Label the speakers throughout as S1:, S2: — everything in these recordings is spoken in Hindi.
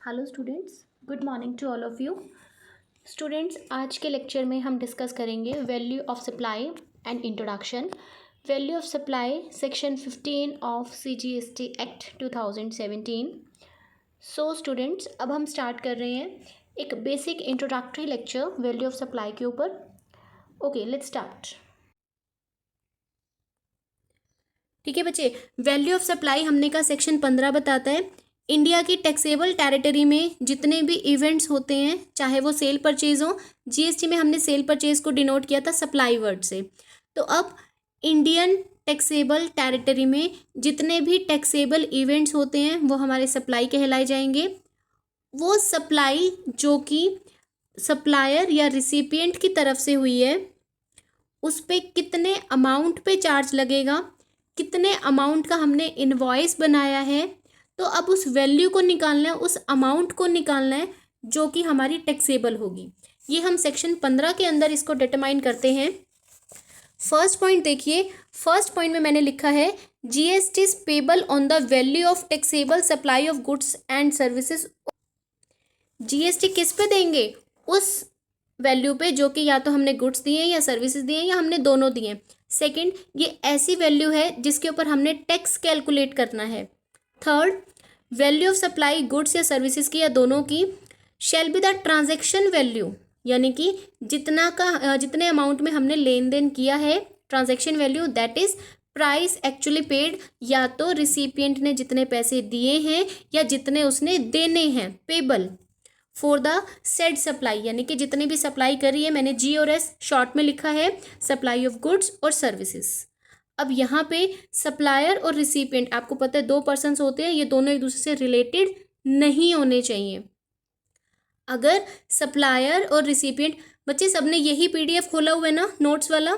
S1: Hello students, good morning to all of you. Students, आज के लेक्चर में हम डिस्कस करेंगे value of supply and introduction. Value of supply section 15 of CGST act 2017। So students, अब हम स्टार्ट कर रहे हैं एक basic introductory lecture value of supply के ऊपर। Okay, let's start. ठीक है बच्चे, वैल्यू ऑफ सप्लाई हमने का सेक्शन 15 बताता है इंडिया की टैक्सेबल टेरिटरी में जितने भी इवेंट्स होते हैं, चाहे वो सेल परचेज हो। जीएसटी में हमने सेल परचेज को डिनोट किया था सप्लाई वर्ड से। तो अब इंडियन टैक्सेबल टेरिटरी में जितने भी टैक्सेबल इवेंट्स होते हैं वो हमारे सप्लाई कहलाए जाएंगे। वो सप्लाई जो कि सप्लायर या रिसिपिएंट की तरफ से हुई है, उस पे कितने अमाउंट पे चार्ज लगेगा, कितने अमाउंट का हमने इनवॉइस बनाया है। तो अब उस वैल्यू को निकालना है, उस अमाउंट को निकालना है जो कि हमारी टैक्सेबल होगी। ये हम सेक्शन 15 के अंदर इसको डिटरमाइन करते हैं। फर्स्ट पॉइंट देखिए, फर्स्ट पॉइंट में मैंने लिखा है GST is payable on the value of taxable supply of goods and services. GST किस पे देंगे? उस वैल्यू पे जो कि या तो हमने गुड्स दिए या सर्विसेज दिए या हमने दोनों दिए। सेकंड, ये ऐसी वैल्यू है जिसके ऊपर हमने टैक्स कैलकुलेट करना है। Third, value of supply goods या सर्विसेज की या दोनों की shall be the transaction value, यानी कि जितने अमाउंट में हमने लेन देन किया है, transaction value that is price actually paid, या तो रिसिपिएंट ने जितने पैसे दिए हैं या जितने उसने देने हैं, payable for the said supply, यानी कि जितनी भी सप्लाई करी है, मैंने जी और एस शॉर्ट में लिखा है, सप्लाई ऑफ गुड्स और सर्विसेज। अब यहाँ पे सप्लायर और रिसिपिएंट आपको पता है दो पर्सन्स होते हैं, ये दोनों एक दूसरे से रिलेटेड नहीं होने चाहिए। अगर सप्लायर और रिसिपिएंट, बच्चे सबने यही पीडीएफ खोला हुआ है ना, नोट्स वाला?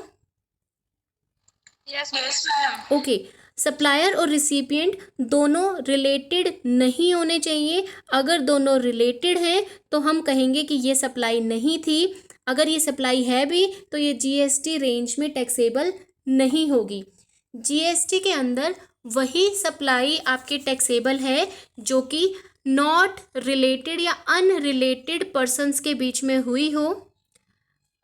S2: Yes ma'am.
S1: ओके, सप्लायर और रिसिपिएंट दोनों रिलेटेड नहीं होने चाहिए। अगर दोनों रिलेटेड हैं तो हम कहेंगे कि ये सप्लाई नहीं थी। अगर ये सप्लाई है भी तो ये जीएसटी रेंज में टैक्सेबल नहीं होगी। जीएसटी के अंदर वही सप्लाई आपके टैक्सेबल है जो कि नॉट रिलेटेड या अनरिलेटेड पर्सन्स के बीच में हुई हो।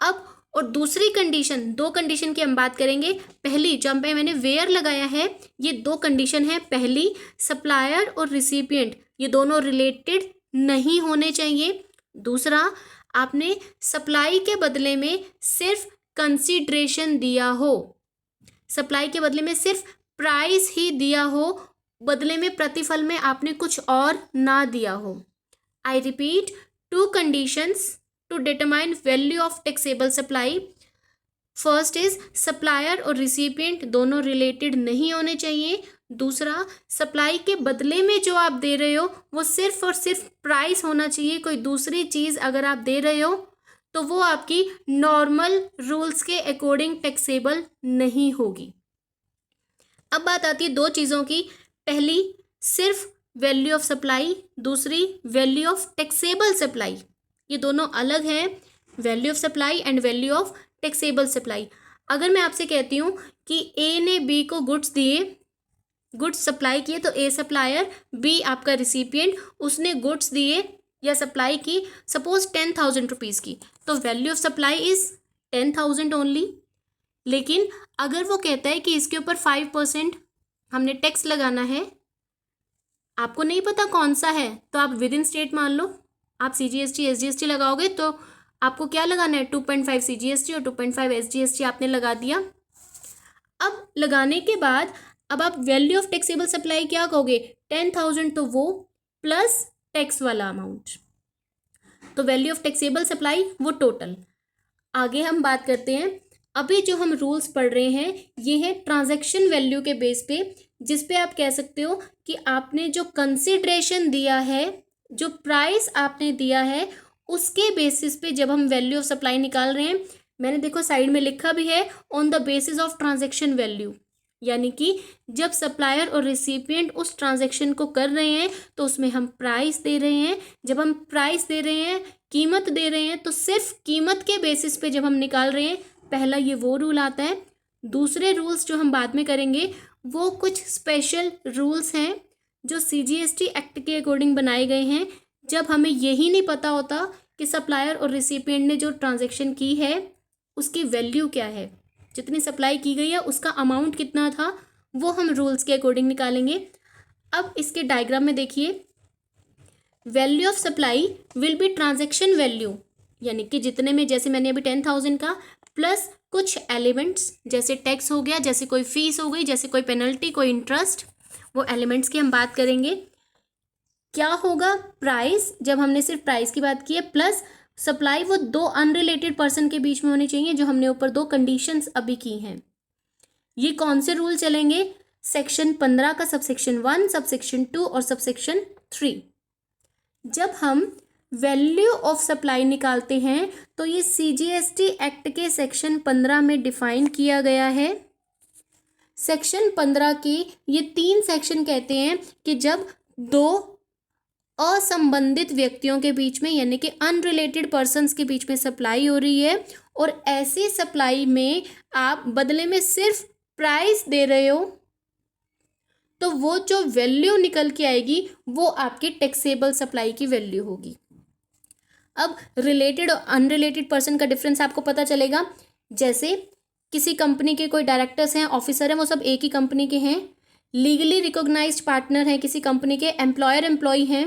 S1: अब और दूसरी कंडीशन, दो कंडीशन की हम बात करेंगे। पहली, जहाँ पे मैंने वेयर लगाया है, ये दो कंडीशन है। पहली, सप्लायर और रिसिपिएंट ये दोनों रिलेटेड नहीं होने चाहिए। दूसरा, आपने सप्लाई के बदले में सिर्फ कंसीडरेशन दिया हो, सप्लाई के बदले में सिर्फ प्राइस ही दिया हो, बदले में प्रतिफल में आपने कुछ और ना दिया हो। I repeat, to conditions to determine value of taxable supply. First is supplier और रिसिपिएंट दोनों रिलेटेड नहीं होने चाहिए। दूसरा, सप्लाई के बदले में जो आप दे रहे हो वो सिर्फ और सिर्फ प्राइस होना चाहिए। कोई दूसरी चीज़ अगर आप दे रहे हो तो वो आपकी नॉर्मल रूल्स के अकॉर्डिंग टैक्सेबल नहीं होगी। अब बात आती है दो चीज़ों की। पहली, सिर्फ वैल्यू ऑफ सप्लाई, दूसरी वैल्यू ऑफ टैक्सेबल सप्लाई। ये दोनों अलग हैं, value of supply and value of taxable supply. अगर मैं आपसे कहती हूँ कि ए ने बी को गुड्स दिए, गुड्स सप्लाई किए, तो ए सप्लायर, बी आपका रिसिपिएंट, उसने गुड्स दिए या सप्लाई की सपोज 10,000 रुपीज़ की, तो value of supply is 10,000 only. लेकिन अगर वो कहता है कि इसके ऊपर 5% हमने टैक्स लगाना है, आपको नहीं पता कौन सा है, तो आप विद इन स्टेट मान लो, आप CGST SGST लगाओगे तो आपको क्या लगाना है, 2.5 CGST और 2.5 SGST आपने लगा दिया। अब लगाने के बाद अब आप वैल्यू ऑफ टैक्सेबल सप्लाई क्या कहोगे, 10,000 तो वो प्लस टैक्स वाला अमाउंट, तो वैल्यू ऑफ टैक्सेबल सप्लाई वो टोटल। आगे हम बात करते हैं। अभी जो हम रूल्स पढ़ रहे हैं ये है ट्रांजैक्शन वैल्यू के बेस पे, जिस पे आप कह सकते हो कि आपने जो कंसिडरेशन दिया है, जो प्राइस आपने दिया है, उसके बेसिस पे जब हम वैल्यू ऑफ सप्लाई निकाल रहे हैं, मैंने देखो साइड में लिखा भी है on the basis of transaction value, यानी कि जब सप्लायर और रिसिपिएंट उस ट्रांजैक्शन को कर रहे हैं तो उसमें हम प्राइस दे रहे हैं। जब हम प्राइस दे रहे हैं, कीमत दे रहे हैं, तो सिर्फ कीमत के बेसिस पे जब हम निकाल रहे हैं, पहला ये वो रूल आता है। दूसरे रूल्स जो हम बाद में करेंगे वो कुछ स्पेशल रूल्स हैं जो CGST एक्ट के अकॉर्डिंग बनाए गए हैं, जब हमें यही नहीं पता होता कि सप्लायर और रिसिपिएंट ने जो ट्रांजैक्शन की है उसकी वैल्यू क्या है, जितनी सप्लाई की गई है उसका अमाउंट कितना था, वो हम रूल्स के अकॉर्डिंग निकालेंगे। अब इसके डायग्राम में देखिए, value of supply will be transaction value, यानी कि जितने में, जैसे मैंने अभी 10,000 का प्लस कुछ एलिमेंट्स, जैसे टैक्स हो गया, जैसे कोई फीस हो गई, जैसे कोई पेनल्टी, कोई इंटरेस्ट, वो एलिमेंट्स की हम बात करेंगे। क्या होगा, प्राइस, जब हमने सिर्फ प्राइस की बात की है, प्लस सप्लाई वो दो अनरिलेटेड पर्सन के बीच में होनी चाहिए, जो हमने ऊपर दो कंडीशंस अभी की हैं। ये कौन से रूल चलेंगे, सेक्शन 15 का सबसेक्शन 1, सबसेक्शन 2 और सबसेक्शन 3। जब हम वैल्यू ऑफ सप्लाई निकालते हैं तो ये CGST एक्ट के सेक्शन 15 में डिफाइन किया गया है। सेक्शन 15 के ये 3 सेक्शन कहते हैं कि जब दो असंबंधित व्यक्तियों के बीच में, यानी कि अनरिलेटेड पर्सन्स के बीच में सप्लाई हो रही है और ऐसी सप्लाई में आप बदले में सिर्फ प्राइस दे रहे हो, तो वो जो वैल्यू निकल के आएगी वो आपकी टैक्सेबल सप्लाई की वैल्यू होगी। अब रिलेटेड और अनरिलेटेड पर्सन का डिफरेंस आपको पता चलेगा। जैसे किसी कंपनी के कोई डायरेक्टर्स हैं, ऑफिसर हैं, वो सब एक ही कंपनी के हैं। लीगली रिकॉग्नाइज्ड पार्टनर हैं किसी कंपनी के, एम्प्लॉयर एम्प्लॉय हैं,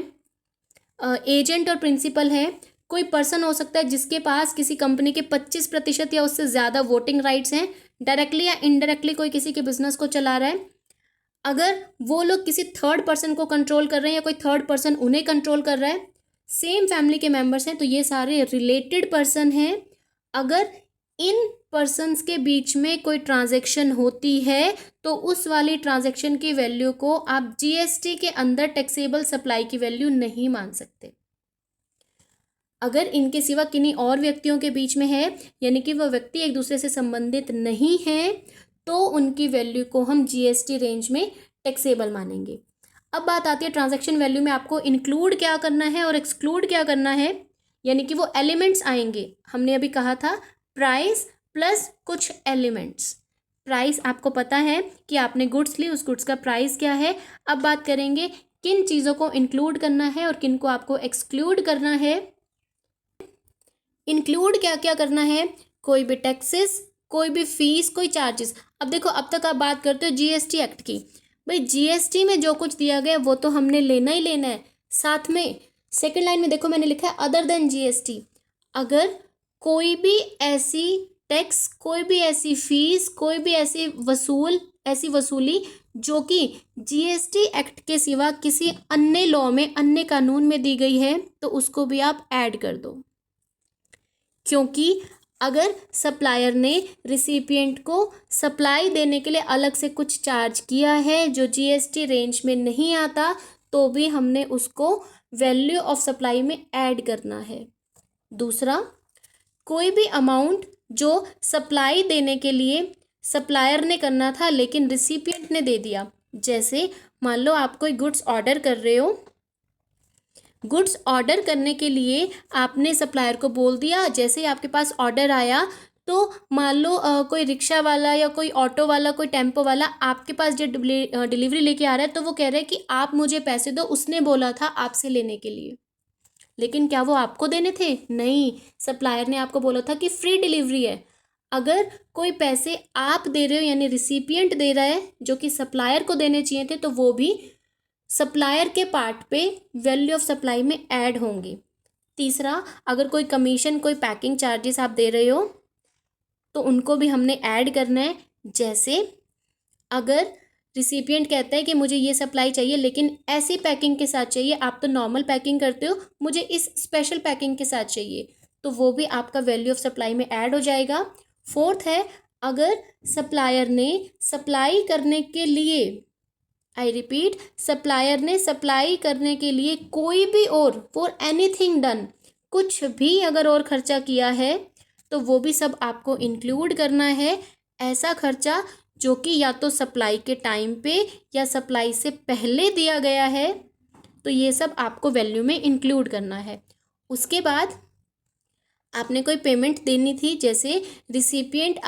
S1: एजेंट और प्रिंसिपल है। कोई पर्सन हो सकता है जिसके पास किसी कंपनी के 25% या उससे ज़्यादा वोटिंग राइट्स हैं, डायरेक्टली या इनडायरेक्टली कोई किसी के बिजनेस को चला रहा है। अगर वो लोग किसी थर्ड पर्सन को कंट्रोल कर रहे हैं या कोई थर्ड पर्सन उन्हें कंट्रोल कर रहा है, सेम फैमिली के मेंबर्स हैं, तो ये सारे रिलेटेड पर्सन हैं। अगर इन पर्सन्स के बीच में कोई ट्रांजैक्शन होती है तो उस वाली ट्रांजैक्शन की वैल्यू को आप GST के अंदर टैक्सेबल सप्लाई की वैल्यू नहीं मान सकते। अगर इनके सिवा किन्हीं और व्यक्तियों के बीच में है, यानी कि वह व्यक्ति एक दूसरे से संबंधित नहीं है, तो उनकी वैल्यू को हम GST रेंज में टैक्सेबल मानेंगे। अब बात आती है ट्रांजैक्शन वैल्यू में आपको इंक्लूड क्या करना है और एक्सक्लूड क्या करना है, यानी कि वो एलिमेंट्स आएंगे। हमने अभी कहा था प्राइस प्लस कुछ एलिमेंट्स। प्राइस आपको पता है कि आपने गुड्स ली, उस गुड्स का प्राइस क्या है। अब बात करेंगे किन चीज़ों को इंक्लूड करना है और किन को आपको एक्सक्लूड करना है। इंक्लूड क्या क्या करना है, कोई भी टैक्सेस, कोई भी फीस, कोई चार्जेस। अब देखो, अब तक आप बात करते हो GST एक्ट की, भाई GST में जो कुछ दिया गया वो तो हमने लेना ही लेना है। साथ में सेकंड लाइन में देखो मैंने लिखा है अदर देन GST। अगर कोई भी ऐसी टैक्स, कोई भी ऐसी फीस, कोई भी ऐसी वसूली जो कि GST एक्ट के सिवा किसी अन्य लॉ में, अन्य कानून में दी गई है, तो उसको भी आप ऐड कर दो। क्योंकि अगर सप्लायर ने रिसिपिएंट को सप्लाई देने के लिए अलग से कुछ चार्ज किया है जो GST रेंज में नहीं आता, तो भी हमने उसको वैल्यू ऑफ सप्लाई में ऐड करना है। दूसरा, कोई भी अमाउंट जो सप्लाई देने के लिए सप्लायर ने करना था लेकिन रिसिपिएंट ने दे दिया। जैसे मान लो आप कोई गुड्स ऑर्डर कर रहे हो, गुड्स ऑर्डर करने के लिए आपने सप्लायर को बोल दिया, जैसे ही आपके पास ऑर्डर आया तो मान लो कोई रिक्शा वाला या कोई ऑटो वाला, कोई टेम्पो वाला आपके पास जो डिलीवरी लेके आ रहा है, तो वो कह रहा है कि आप मुझे पैसे दो, उसने बोला था आपसे लेने के लिए। लेकिन क्या वो आपको देने थे? नहीं, सप्लायर ने आपको बोला था कि फ्री डिलीवरी है। अगर कोई पैसे आप दे रहे हो यानी रिसिपिएंट दे रहा है जो कि सप्लायर को देने चाहिए थे, तो वो भी सप्लायर के पार्ट पे वैल्यू ऑफ सप्लाई में ऐड होंगे। तीसरा, अगर कोई कमीशन, कोई पैकिंग चार्जेस आप दे रहे हो तो उनको भी हमने ऐड करना है। जैसे अगर रिसिपिएंट कहता है कि मुझे ये सप्लाई चाहिए लेकिन ऐसी पैकिंग के साथ चाहिए, आप तो नॉर्मल पैकिंग करते हो, मुझे इस स्पेशल पैकिंग के साथ चाहिए, तो वो भी आपका वैल्यू ऑफ सप्लाई में ऐड हो जाएगा। फोर्थ है, अगर सप्लायर ने सप्लाई करने के लिए, आई रिपीट, सप्लायर ने सप्लाई करने के लिए कोई भी और, फॉर एनीथिंग डन, कुछ भी अगर और खर्चा किया है, तो वो भी सब आपको इंक्लूड करना है। ऐसा खर्चा जो कि या तो सप्लाई के टाइम पे या सप्लाई से पहले दिया गया है, तो ये सब आपको वैल्यू में इंक्लूड करना है। उसके बाद आपने कोई पेमेंट देनी थी, जैसे रिसिपिएंट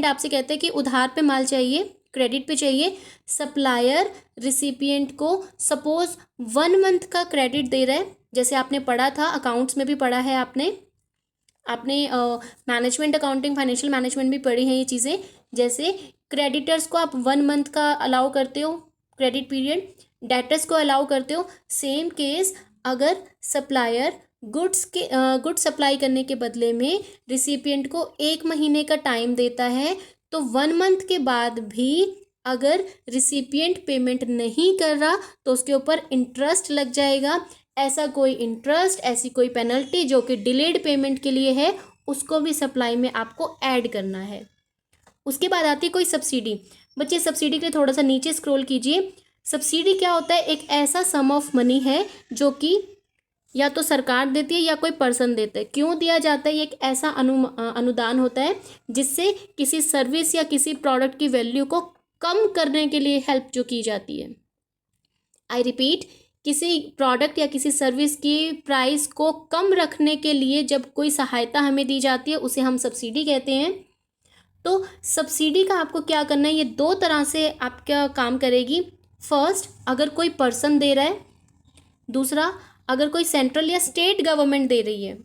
S1: आपसे कहते हैं कि उधार पे माल चाहिए, क्रेडिट पे चाहिए। सप्लायर रिसिपिएंट को सपोज 1 मंथ का क्रेडिट दे रहा है, जैसे आपने पढ़ा था, अकाउंट्स में भी पढ़ा है आपने मैनेजमेंट अकाउंटिंग, फाइनेंशियल मैनेजमेंट भी पढ़ी हैं ये चीज़ें। जैसे क्रेडिटर्स को आप 1 मंथ का अलाउ करते हो क्रेडिट पीरियड, डेटर्स को अलाउ करते हो। सेम केस अगर सप्लायर गुड्स सप्लाई करने के बदले में रिसिपिएंट को 1 महीने का टाइम देता है, तो 1 मंथ के बाद भी अगर रिसिपिएंट पेमेंट नहीं कर रहा तो उसके ऊपर इंटरेस्ट लग जाएगा। ऐसा कोई इंटरेस्ट, ऐसी कोई पेनल्टी जो कि डिलेड पेमेंट के लिए है, उसको भी सप्लाई में आपको ऐड करना है। उसके बाद आती है कोई सब्सिडी। बच्चे सब्सिडी के लिए थोड़ा सा नीचे स्क्रॉल कीजिए। सब्सिडी क्या होता है? एक ऐसा सम ऑफ मनी है जो कि या तो सरकार देती है या कोई पर्सन देता है। क्यों दिया जाता है? ये एक ऐसा अनुदान होता है जिससे किसी सर्विस या किसी प्रोडक्ट की वैल्यू को कम करने के लिए हेल्प जो की जाती है। आई रिपीट, किसी प्रोडक्ट या किसी सर्विस की प्राइस को कम रखने के लिए जब कोई सहायता हमें दी जाती है उसे हम सब्सिडी कहते हैं। तो सब्सिडी का आपको क्या करना है, ये 2 तरह से आपका काम करेगी। फर्स्ट, अगर कोई पर्सन दे रहा है, दूसरा अगर कोई सेंट्रल या स्टेट गवर्नमेंट दे रही है।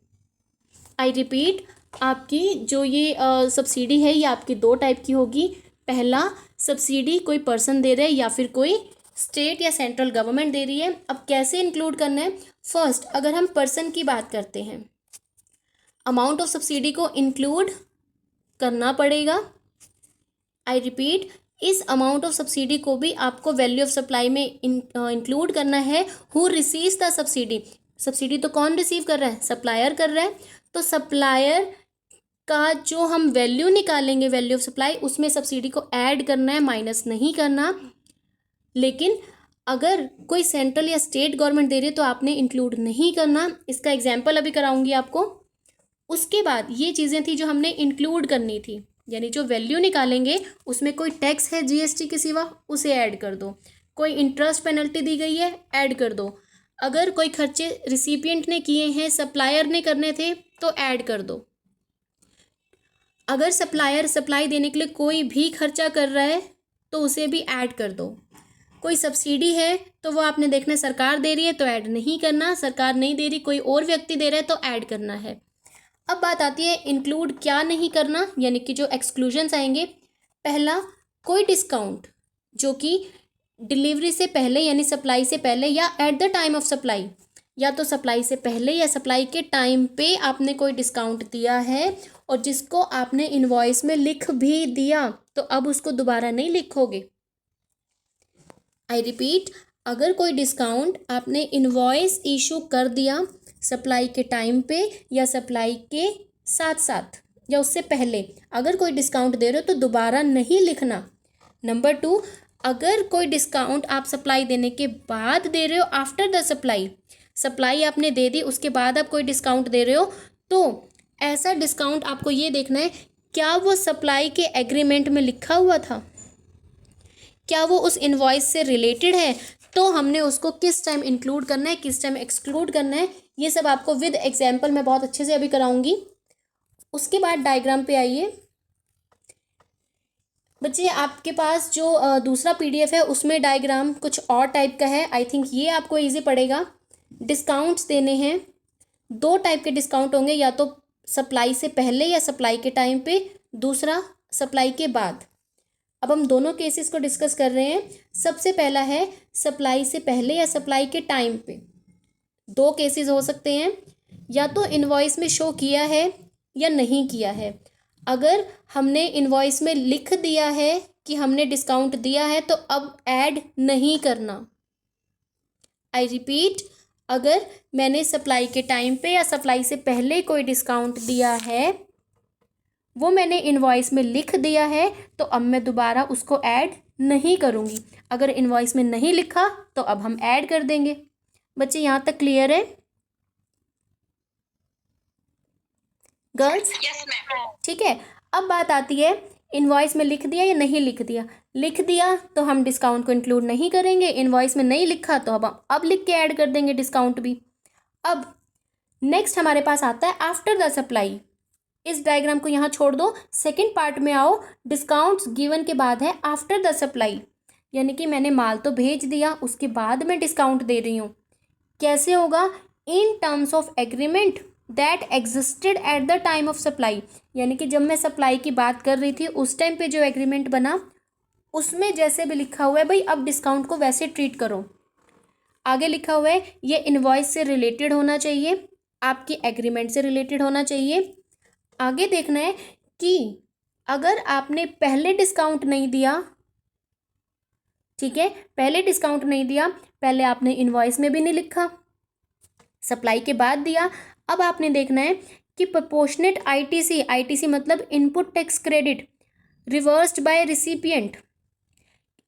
S1: आई रिपीट, आपकी जो ये सब्सिडी है ये आपकी 2 टाइप की होगी। पहला, सब्सिडी कोई पर्सन दे रहा है या फिर कोई स्टेट या सेंट्रल गवर्नमेंट दे रही है। अब कैसे इंक्लूड करना है? फर्स्ट, अगर हम पर्सन की बात करते हैं, अमाउंट ऑफ सब्सिडी को इंक्लूड करना पड़ेगा। आई रिपीट, इस अमाउंट ऑफ सब्सिडी को भी आपको वैल्यू ऑफ सप्लाई में इंक्लूड करना है। Who receives the subsidy? Subsidy तो कौन रिसीव कर रहा है? सप्लायर कर रहा है। तो सप्लायर का जो हम वैल्यू निकालेंगे, वैल्यू ऑफ सप्लाई, उसमें सब्सिडी को ऐड करना है, माइनस नहीं करना। लेकिन अगर कोई सेंट्रल या स्टेट गवर्नमेंट दे रही है तो आपने इंक्लूड नहीं करना। इसका एग्जाम्पल अभी कराऊंगी आपको। उसके बाद ये चीज़ें थी जो हमने इंक्लूड करनी थी, यानी जो वैल्यू निकालेंगे उसमें कोई टैक्स है जीएसटी के सिवा, उसे ऐड कर दो। कोई इंटरेस्ट पेनल्टी दी गई है, ऐड कर दो। अगर कोई खर्चे रिसिपिएंट ने किए हैं, सप्लायर ने करने थे, तो ऐड कर दो। अगर सप्लायर सप्लाई देने के लिए कोई भी खर्चा कर रहा है तो उसे भी ऐड कर दो। कोई सब्सिडी है तो वो आपने देखना है सरकार दे रही है तो ऐड नहीं करना, सरकार नहीं दे रही कोई और व्यक्ति दे रहा है तो ऐड करना है। अब बात आती है इंक्लूड क्या नहीं करना, यानी कि जो एक्सक्लूजन्स आएंगे। पहला, कोई डिस्काउंट जो कि डिलीवरी से पहले यानी सप्लाई से पहले या at the time of supply, या तो सप्लाई से पहले या सप्लाई के टाइम पे आपने कोई डिस्काउंट दिया है और जिसको आपने इनवॉइस में लिख भी दिया, तो अब उसको दोबारा नहीं लिखोगे। आई रिपीट, अगर कोई डिस्काउंट आपने इनवॉइस इशू कर दिया सप्लाई के टाइम पे या सप्लाई के साथ साथ या उससे पहले, अगर कोई डिस्काउंट दे रहे हो तो दोबारा नहीं लिखना। नंबर 2, अगर कोई डिस्काउंट आप सप्लाई देने के बाद दे रहे हो, आफ्टर द सप्लाई आपने दे दी उसके बाद आप कोई डिस्काउंट दे रहे हो, तो ऐसा डिस्काउंट आपको ये देखना है क्या वो सप्लाई के एग्रीमेंट में लिखा हुआ था, क्या वो उस इनवॉइस से रिलेटेड है, तो हमने उसको किस टाइम इंक्लूड करना है, किस टाइम एक्सक्लूड करना है, ये सब आपको विद एग्जाम्पल मैं बहुत अच्छे से अभी कराऊंगी। उसके बाद डायग्राम पे आइए। बच्चे आपके पास जो दूसरा पीडीएफ है उसमें डायग्राम कुछ और टाइप का है। आई थिंक ये आपको इजी पड़ेगा। डिस्काउंट्स देने हैं, 2 टाइप के डिस्काउंट होंगे, या तो सप्लाई से पहले या सप्लाई के टाइम पे, दूसरा सप्लाई के बाद। अब हम दोनों केसेस को डिस्कस कर रहे हैं। सबसे पहला है सप्लाई से पहले या सप्लाई के टाइम पे। 2 केसेस हो सकते हैं, या तो इनवॉइस में शो किया है या नहीं किया है। अगर हमने इनवॉइस में लिख दिया है कि हमने डिस्काउंट दिया है तो अब ऐड नहीं करना। आई रिपीट, अगर मैंने सप्लाई के टाइम पे या सप्लाई से पहले कोई डिस्काउंट दिया है, वो मैंने इनवॉइस में लिख दिया है, तो अब मैं दोबारा उसको ऐड नहीं करूँगी। अगर इनवॉइस में नहीं लिखा तो अब हम ऐड कर देंगे। बच्चे यहाँ तक क्लियर है गर्ल्स?
S2: Yes ma'am.
S1: ठीक है। अब बात आती है इनवॉइस में लिख दिया या नहीं लिख दिया। लिख दिया तो हम डिस्काउंट को इंक्लूड नहीं करेंगे, इनवॉइस में नहीं लिखा तो अब लिख के ऐड कर देंगे डिस्काउंट भी। अब नेक्स्ट हमारे पास आता है आफ्टर द सप्लाई। इस डायग्राम को यहाँ छोड़ दो, सेकंड पार्ट में आओ। डिस्काउंट्स गिवन के बाद है आफ्टर द सप्लाई, यानी कि मैंने माल तो भेज दिया, उसके बाद मैं डिस्काउंट दे रही हूँ। कैसे होगा? In terms of agreement that existed at the time of supply, यानी कि जब मैं सप्लाई की बात कर रही थी उस टाइम पे जो एग्रीमेंट बना उसमें जैसे भी लिखा हुआ है भाई अब डिस्काउंट को वैसे ट्रीट करो। आगे लिखा हुआ है ये इनवॉइस से रिलेटेड होना चाहिए, आपकी एग्रीमेंट से रिलेटेड होना चाहिए। आगे देखना है कि अगर आपने पहले डिस्काउंट नहीं दिया, ठीक है, पहले डिस्काउंट नहीं दिया, पहले आपने इनवॉइस में भी नहीं लिखा, सप्लाई के बाद दिया, अब आपने देखना है कि प्रोपोर्शनेट आईटीसी, आईटीसी मतलब input tax credit reversed bye recipient.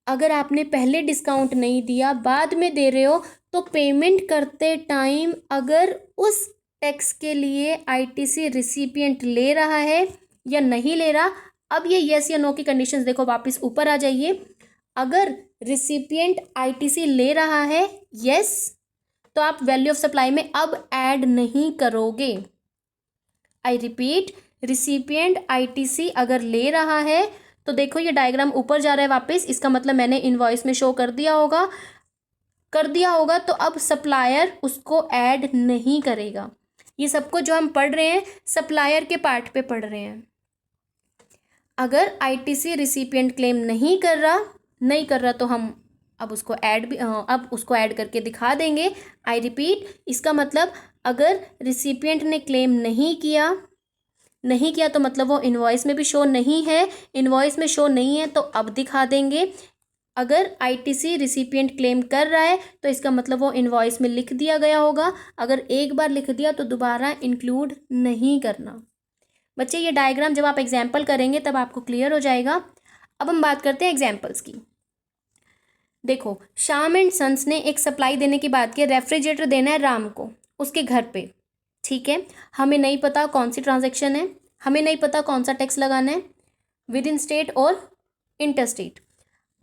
S1: अगर आपने पहले डिस्काउंट नहीं दिया बाद में दे रहे हो तो पेमेंट करते टाइम अगर उस टैक्स के लिए आईटीसी रिसिपिएंट ले रहा है या नहीं ले रहा, अब ये यस या नो की कंडीशंस देखो, वापस ऊपर आ जाइए। अगर रिसिपिएंट आईटीसी ले रहा है यस, तो आप वैल्यू ऑफ सप्लाई में अब ऐड नहीं करोगे। आई रिपीट, रिसिपिएंट आईटीसी अगर ले रहा है तो देखो ये डायग्राम ऊपर जा रहा है वापस, इसका मतलब मैंने इनवॉइस में शो कर दिया होगा, तो अब सप्लायर उसको ऐड नहीं करेगा। ये सबको जो हम पढ़ रहे हैं सप्लायर के पार्ट पे पढ़ रहे हैं। अगर आईटीसी रिसिपिएंट क्लेम नहीं कर रहा तो हम अब उसको ऐड करके दिखा देंगे। आई रिपीट, इसका मतलब अगर रिसिपिएंट ने क्लेम नहीं किया तो मतलब वो इनवॉइस में भी शो नहीं है, इनवॉइस में शो नहीं है तो अब दिखा देंगे। अगर आईटीसी रिसिपिएंट क्लेम कर रहा है तो इसका मतलब वो इनवॉइस में लिख दिया गया होगा, अगर एक बार लिख दिया तो दोबारा इंक्लूड नहीं करना। बच्चे ये डायग्राम जब आप एग्जाम्पल करेंगे तब आपको क्लियर हो जाएगा। अब हम बात करते हैं एग्जाम्पल्स की। देखो, श्याम एंड सन्स ने एक सप्लाई देने की बात की, रेफ्रिजरेटर देना है राम को उसके घर पे, ठीक है। हमें नहीं पता कौन सी ट्रांजैक्शन है, हमें नहीं पता कौन सा टैक्स लगाना है, विद इन स्टेट और इंटर स्टेट।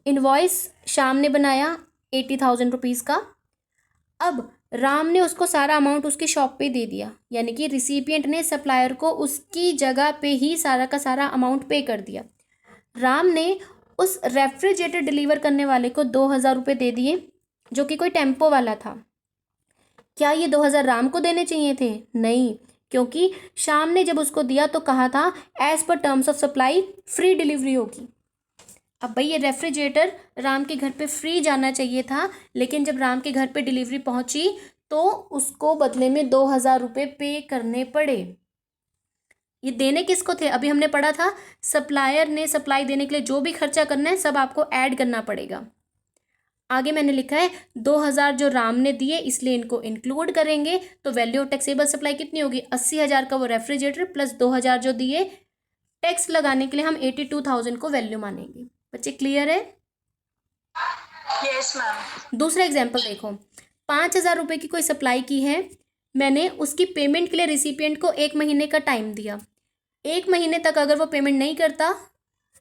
S1: इनवॉइस श्याम ने बनाया 80,000 रुपीज़ का। अब राम ने उसको सारा अमाउंट उसकी शॉप पे दे दिया, यानी कि रिसिपिएंट ने सप्लायर को उसकी जगह पे ही सारा का सारा अमाउंट पे कर दिया। राम ने उस रेफ्रिजरेटर डिलीवर करने वाले को 2,000 रुपये दे दिए, जो कि कोई टेम्पो वाला था। क्या ये 2,000 राम को देने चाहिए थे? नहीं, क्योंकि श्याम ने जब उसको दिया तो कहा था as per terms of supply free delivery होगी। अब भाई ये रेफ्रिजरेटर राम के घर पे फ्री जाना चाहिए था, लेकिन जब राम के घर पे डिलीवरी पहुंची तो उसको बदले में 2,000 रुपये पे करने पड़े। ये देने किसको थे? अभी हमने पढ़ा था सप्लायर ने सप्लाई देने के लिए जो भी खर्चा करना है सब आपको ऐड करना पड़ेगा। आगे मैंने लिखा है 2,000 जो राम ने दिए इसलिए इनको इंक्लूड करेंगे, तो वैल्यू ऑफ टैक्सेबल सप्लाई कितनी होगी? 80,000 का वो रेफ्रिजरेटर प्लस 2,000 जो दिए टैक्स लगाने के लिए हम 82,000 को वैल्यू मानेंगे। बच्चे क्लियर है?
S2: Yes ma'am.
S1: दूसरा एग्जाम्पल देखो, 5,000 रुपये की कोई सप्लाई की है, मैंने उसकी पेमेंट के लिए रिसिपिएंट को 1 महीने का टाइम दिया। 1 महीने तक अगर वो पेमेंट नहीं करता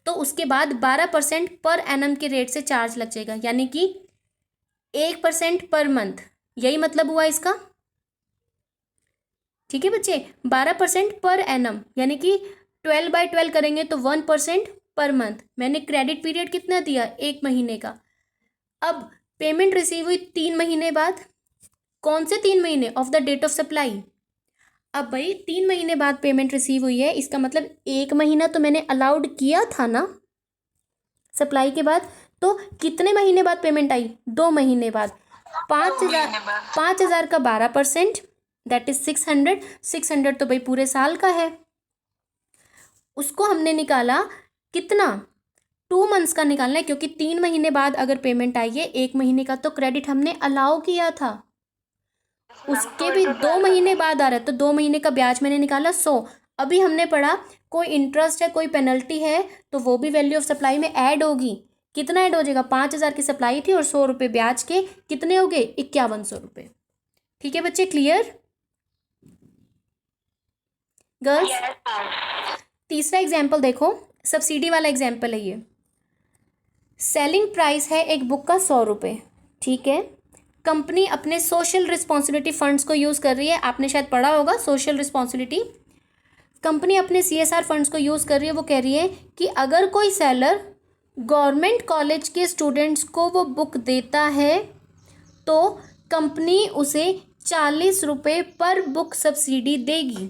S1: तो उसके बाद 12% पर एनम के रेट से चार्ज लग जाएगा, यानी कि 1% पर मंथ। यही मतलब हुआ इसका, ठीक है बच्चे। 12% पर एनम यानी कि 12/12 करेंगे तो 1% पर मंथ। मैंने क्रेडिट पीरियड कितना दिया? 1 महीने का। अब पेमेंट रिसीव हुई 3 महीने बाद। कौन से 3 महीने? Of the date of supply. अब भाई 3 महीने बाद पेमेंट रिसीव हुई है, इसका मतलब 1 महीना तो मैंने अलाउड किया था ना सप्लाई के बाद, तो कितने महीने बाद पेमेंट आई? 2 महीने बाद। 5,000 का 12% दैट इज 600। 600 तो भाई पूरे साल का है, उसको हमने निकाला कितना? 2 मंथ्स का निकालना है, क्योंकि 3 महीने बाद अगर पेमेंट आई है, 1 महीने का तो क्रेडिट हमने अलाउ किया था, उसके भी 2 महीने बाद आ रहा है, तो 2 महीने का ब्याज मैंने निकाला 100। अभी हमने पढ़ा कोई इंटरेस्ट है कोई पेनल्टी है तो वो भी वैल्यू ऑफ सप्लाई में ऐड होगी। कितना ऐड हो जाएगा? 5,000 की सप्लाई थी और 100 रुपये ब्याज के, कितने हो गए? 5,100 रुपये। ठीक है बच्चे, क्लियर? गर्ल्स, तीसरा एग्जाम्पल देखो, सब्सिडी वाला एग्जाम्पल है ये। सेलिंग प्राइस है एक बुक का 100 रुपये, ठीक है। कंपनी अपने सोशल रिस्पॉन्सिबिलिटी फंड्स को यूज़ कर रही है, आपने शायद पढ़ा होगा सोशल रिस्पॉन्सिबिलिटी। कंपनी अपने CSR फंड्स को यूज़ कर रही है, वो कह रही है कि अगर कोई सेलर गवर्नमेंट कॉलेज के स्टूडेंट्स को वो बुक देता है तो कंपनी उसे 40 रुपये पर बुक सब्सिडी देगी।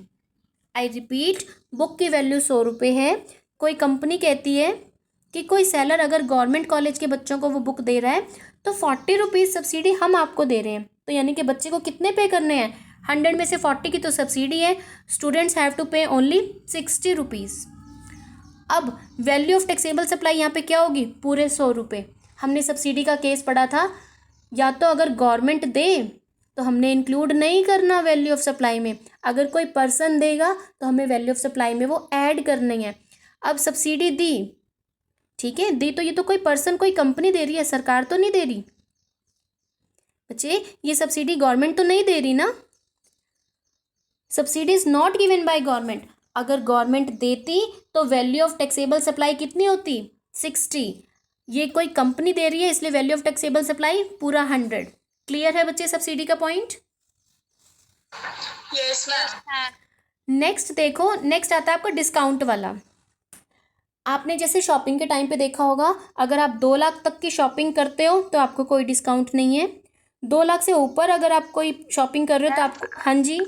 S1: आई रिपीट, बुक की वैल्यू 100 रुपये है। कोई कंपनी कहती है कि कोई सेलर अगर गवर्नमेंट कॉलेज के बच्चों को वो बुक दे रहा है तो 40 रुपीज़ सब्सिडी हम आपको दे रहे हैं। तो यानी कि बच्चे को कितने पे करने हैं? 100 में से 40 की तो सब्सिडी है, स्टूडेंट्स हैव टू पे ओनली 60 रुपीज़। अब वैल्यू ऑफ टैक्सेबल सप्लाई यहाँ पे क्या होगी? पूरे 100 रुपये। हमने सब्सिडी का केस पढ़ा था, या तो अगर गवर्नमेंट दे तो हमने इंक्लूड नहीं करना वैल्यू ऑफ सप्लाई में, अगर कोई पर्सन देगा तो हमें वैल्यू ऑफ सप्लाई में वो ऐड करनी है। अब सब्सिडी दी, ठीक है, दी तो ये तो कोई पर्सन, कोई कंपनी दे रही है, सरकार तो नहीं दे रही बच्चे, ये सब्सिडी गवर्नमेंट तो नहीं दे रही ना। Subsidy is not given by government. अगर गवर्नमेंट देती तो वैल्यू ऑफ टैक्सेबल सप्लाई कितनी होती? 60। ये कोई कंपनी दे रही है इसलिए वैल्यू ऑफ टैक्सेबल सप्लाई पूरा 100। क्लियर है बच्चे सब्सिडी का पॉइंट?
S2: Yes ma'am.
S1: नेक्स्ट देखो, नेक्स्ट आता है आपका डिस्काउंट वाला। आपने जैसे शॉपिंग के टाइम पे देखा होगा, अगर आप 2 लाख तक की शॉपिंग करते हो तो आपको कोई डिस्काउंट नहीं है। 2 लाख से ऊपर अगर आप कोई शॉपिंग कर रहे हो तो आपको, हाँ जी।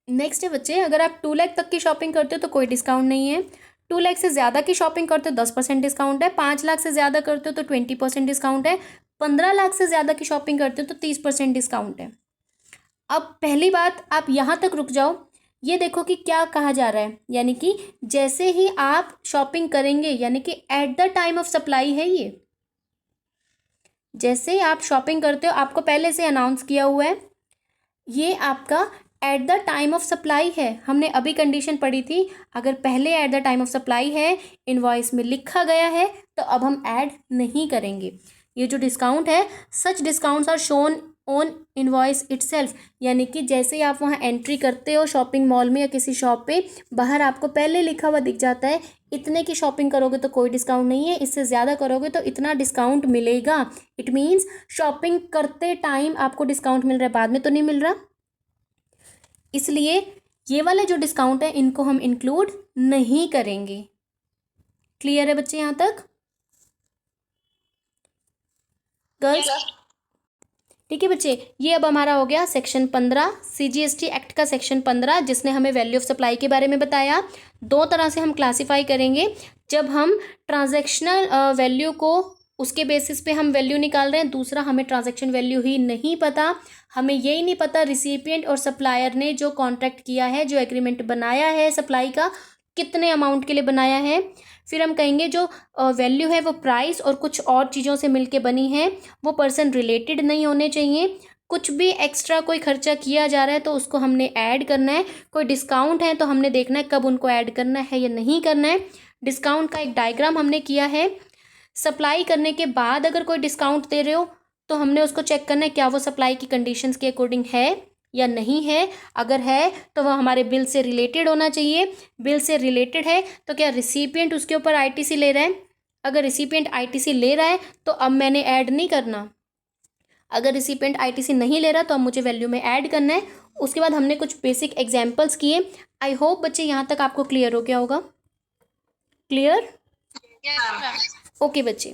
S1: नेक्स्ट है बच्चे, अगर आप 2 लाख तक की शॉपिंग करते हो तो कोई डिस्काउंट नहीं है। 2 लाख से ज़्यादा की शॉपिंग करते हो 10% डिस्काउंट है। 5 लाख से ज़्यादा करते हो तो 20% डिस्काउंट है। 15 लाख से ज़्यादा की शॉपिंग करते हो तो 30% डिस्काउंट है। अब पहली बात, आप यहाँ तक रुक जाओ, ये देखो कि क्या कहा जा रहा है, यानी कि जैसे ही आप शॉपिंग करेंगे, यानी कि at the time of supply है ये, जैसे आप शॉपिंग करते हो आपको पहले से अनाउंस किया हुआ है, ये आपका at the time of supply है। हमने अभी कंडीशन पढ़ी थी, अगर पहले at the time of supply है, इनवॉइस में लिखा गया है, तो अब हम ऐड नहीं करेंगे। ये जो डिस्काउंट है, such discounts are shown on invoice itself, यानी कि जैसे ही आप वहाँ एंट्री करते हो शॉपिंग मॉल में या किसी शॉप पे, बाहर आपको पहले लिखा हुआ दिख जाता है, इतने की शॉपिंग करोगे तो कोई डिस्काउंट नहीं है, इससे ज़्यादा करोगे तो इतना डिस्काउंट मिलेगा। इट मीन्स शॉपिंग करते टाइम आपको डिस्काउंट मिल रहा है, बाद में तो नहीं मिल रहा। इसलिए ये वाले जो डिस्काउंट है इनको हम इंक्लूड नहीं करेंगे। क्लियर है बच्चे यहाँ तक? गर्ल्स, ठीक है बच्चे, ये अब हमारा हो गया सेक्शन 15, CGST एक्ट का सेक्शन 15, जिसने हमें वैल्यू ऑफ सप्लाई के बारे में बताया। 2 तरह से हम क्लासीफाई करेंगे, जब हम ट्रांजैक्शनल वैल्यू को उसके बेसिस पे हम वैल्यू निकाल रहे हैं। दूसरा, हमें ट्रांजैक्शन वैल्यू ही नहीं पता, हमें यही नहीं पता रिसिपिएंट और सप्लायर ने जो कॉन्ट्रैक्ट किया है, जो एग्रीमेंट बनाया है सप्लाई का, कितने अमाउंट के लिए बनाया है। फिर हम कहेंगे जो वैल्यू है वो प्राइस और कुछ और चीज़ों से मिलके बनी है, वो पर्सन रिलेटेड नहीं होने चाहिए। कुछ भी एक्स्ट्रा कोई खर्चा किया जा रहा है तो उसको हमने ऐड करना है। कोई डिस्काउंट है तो हमने देखना है कब उनको ऐड करना है या नहीं करना है। डिस्काउंट का एक डायग्राम हमने किया है। सप्लाई करने के बाद अगर कोई डिस्काउंट दे रहे हो तो हमने उसको चेक करना है क्या वो सप्लाई की कंडीशंस के अकॉर्डिंग है या नहीं है। अगर है तो वह हमारे बिल से रिलेटेड होना चाहिए। बिल से रिलेटेड है तो क्या रिसिपिएंट उसके ऊपर ITC ले रहा है? अगर रिसिपिएंट ITC ले रहा है तो अब मैंने ऐड नहीं करना। अगर रिसिपिएंट ITC नहीं ले रहा तो अब मुझे वैल्यू में ऐड करना है। उसके बाद हमने कुछ बेसिक एग्जाम्पल्स किए। आई होप बच्चे यहाँ तक आपको क्लियर हो गया होगा। क्लियर? ओके बच्चे।